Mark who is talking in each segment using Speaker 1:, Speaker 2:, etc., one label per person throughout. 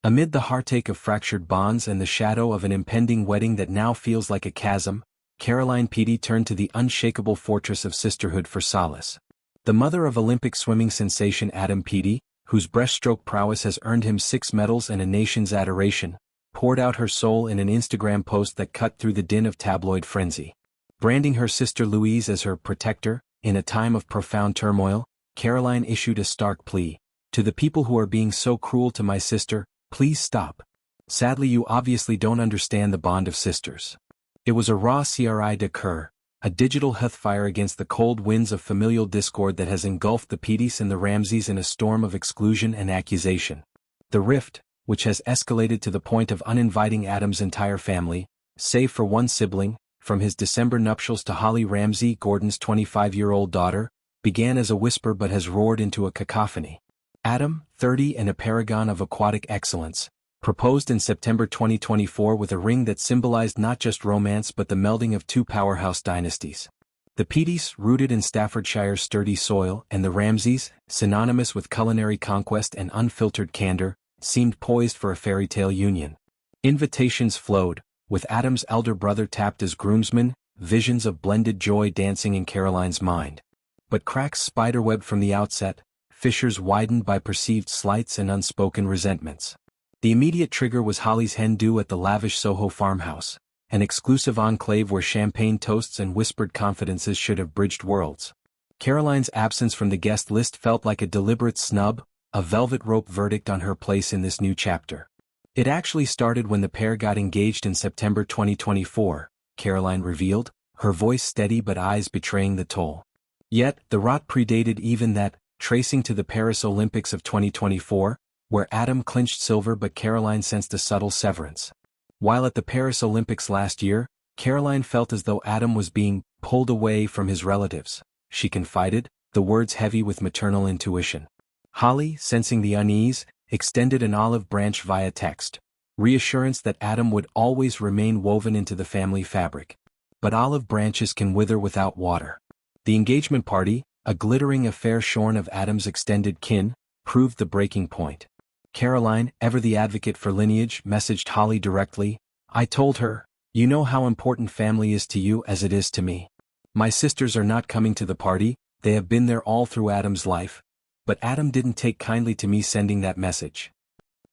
Speaker 1: Amid the heartache of fractured bonds and the shadow of an impending wedding that now feels like a chasm, Caroline Peaty turned to the unshakable fortress of sisterhood for solace. The mother of Olympic swimming sensation Adam Peaty, whose breaststroke prowess has earned him 6 medals and a nation's adoration, poured out her soul in an Instagram post that cut through the din of tabloid frenzy. Branding her sister Louise as her protector, in a time of profound turmoil, Caroline issued a stark plea. "To the people who are being so cruel to my sister, please stop. Sadly, you obviously don't understand the bond of sisters." It was a raw cri de coeur, a digital heathfire against the cold winds of familial discord that has engulfed the Peatys and the Ramseys in a storm of exclusion and accusation. The rift, which has escalated to the point of uninviting Adam's entire family, save for one sibling, from his December nuptials to Holly Ramsey, Gordon's 25-year-old daughter, began as a whisper but has roared into a cacophony. Adam, 30 and a paragon of aquatic excellence, proposed in September 2024 with a ring that symbolized not just romance but the melding of two powerhouse dynasties. The Peatys, rooted in Staffordshire's sturdy soil, and the Ramseys, synonymous with culinary conquest and unfiltered candor, seemed poised for a fairy tale union. Invitations flowed, with Adam's elder brother tapped as groomsman, visions of blended joy dancing in Caroline's mind. But cracks spiderwebbed from the outset, fissures widened by perceived slights and unspoken resentments. The immediate trigger was Holly's hen-do at the lavish Soho farmhouse, an exclusive enclave where champagne toasts and whispered confidences should have bridged worlds. Caroline's absence from the guest list felt like a deliberate snub, a velvet rope verdict on her place in this new chapter. It actually started when the pair got engaged in September 2024, Caroline revealed, her voice steady but eyes betraying the toll. Yet, the rot predated even that, tracing to the Paris Olympics of 2024, where Adam clinched silver but Caroline sensed a subtle severance. While at the Paris Olympics last year, Caroline felt as though Adam was being pulled away from his relatives. She confided, the words heavy with maternal intuition. Holly, sensing the unease, extended an olive branch via text, reassurance that Adam would always remain woven into the family fabric. But olive branches can wither without water. The engagement party, a glittering affair shorn of Adam's extended kin, proved the breaking point. Caroline, ever the advocate for lineage, messaged Holly directly. "I told her, you know how important family is to you as it is to me. My sisters are not coming to the party, they have been there all through Adam's life. But Adam didn't take kindly to me sending that message."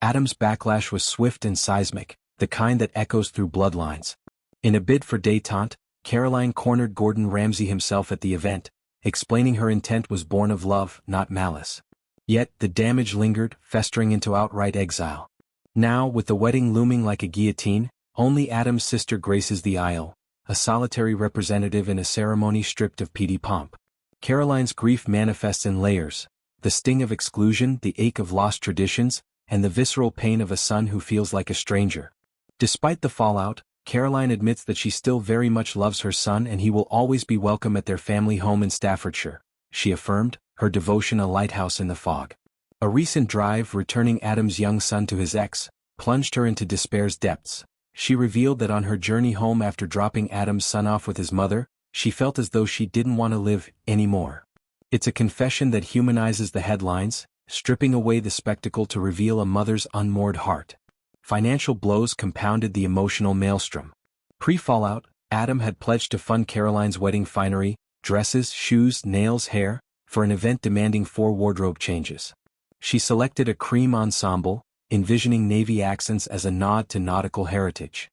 Speaker 1: Adam's backlash was swift and seismic, the kind that echoes through bloodlines. In a bid for détente, Caroline cornered Gordon Ramsay himself at the event, explaining her intent was born of love, not malice. Yet, the damage lingered, festering into outright exile. Now, with the wedding looming like a guillotine, only Adam's sister graces the aisle, a solitary representative in a ceremony stripped of Peaty pomp. Caroline's grief manifests in layers, the sting of exclusion, the ache of lost traditions, and the visceral pain of a son who feels like a stranger. Despite the fallout, Caroline admits that she still very much loves her son and he will always be welcome at their family home in Staffordshire, she affirmed, her devotion a lighthouse in the fog. A recent drive returning Adam's young son to his ex plunged her into despair's depths. She revealed that on her journey home after dropping Adam's son off with his mother, she felt as though she didn't want to live anymore. It's a confession that humanizes the headlines, stripping away the spectacle to reveal a mother's unmoored heart. Financial blows compounded the emotional maelstrom. Pre-fallout, Adam had pledged to fund Caroline's wedding finery, dresses, shoes, nails, hair, for an event demanding 4 wardrobe changes. She selected a cream ensemble, envisioning navy accents as a nod to nautical heritage.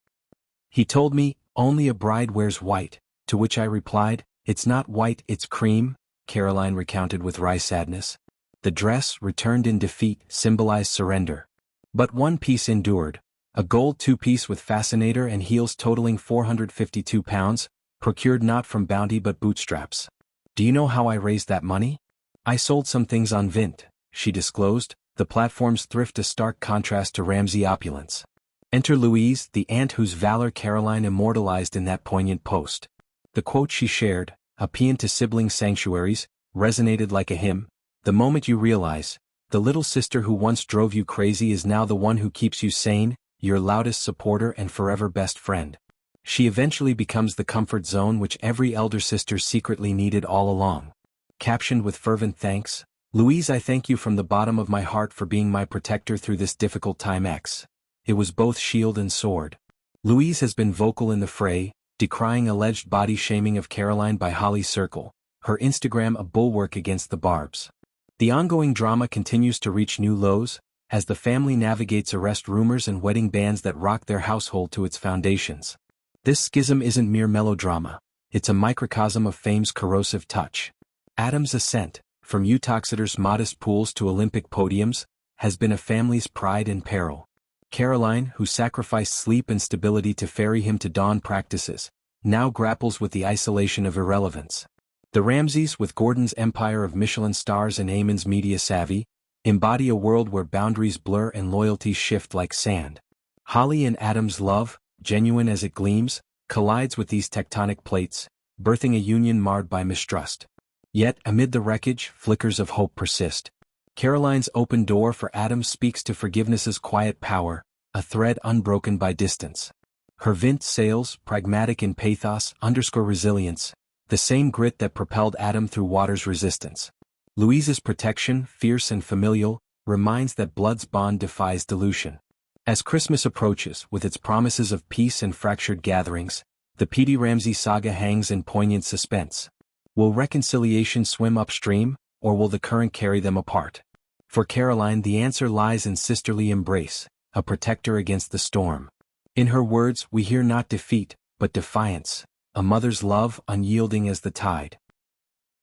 Speaker 1: "He told me, only a bride wears white," to which I replied, "It's not white, it's cream," Caroline recounted with wry sadness. The dress, returned in defeat, symbolized surrender. But one piece endured, a gold 2-piece with fascinator and heels totaling 452 pounds, procured not from bounty but bootstraps. "Do you know how I raised that money? I sold some things on Vint," she disclosed, the platform's thrift a stark contrast to Ramsay opulence. Enter Louise, the aunt whose valor Caroline immortalized in that poignant post. The quote she shared, a paean to sibling sanctuaries, resonated like a hymn. "The moment you realize, the little sister who once drove you crazy is now the one who keeps you sane, your loudest supporter and forever best friend." She eventually becomes the comfort zone which every elder sister secretly needed all along. Captioned with fervent thanks, Louise, I thank you from the bottom of my heart for being my protector through this difficult time. It was both shield and sword. Louise has been vocal in the fray, decrying alleged body shaming of Caroline by Holly Circle, her Instagram a bulwark against the barbs. The ongoing drama continues to reach new lows, as the family navigates arrest rumors and wedding bans that rock their household to its foundations. This schism isn't mere melodrama, it's a microcosm of fame's corrosive touch. Adam's ascent, from Utaxeter's modest pools to Olympic podiums, has been a family's pride and peril. Caroline, who sacrificed sleep and stability to ferry him to dawn practices, now grapples with the isolation of irrelevance. The Ramseys, with Gordon's empire of Michelin stars and Eamon's media savvy, embody a world where boundaries blur and loyalties shift like sand. Holly and Adam's love, genuine as it gleams, collides with these tectonic plates, birthing a union marred by mistrust. Yet, amid the wreckage, flickers of hope persist. Caroline's open door for Adam speaks to forgiveness's quiet power, a thread unbroken by distance. Her vint sails, pragmatic in pathos, underscore resilience, the same grit that propelled Adam through water's resistance. Louise's protection, fierce and familial, reminds that blood's bond defies dilution. As Christmas approaches, with its promises of peace and fractured gatherings, the Peaty Ramsey saga hangs in poignant suspense. Will reconciliation swim upstream, or will the current carry them apart? For Caroline, the answer lies in sisterly embrace, a protector against the storm. In her words, we hear not defeat, but defiance, a mother's love unyielding as the tide.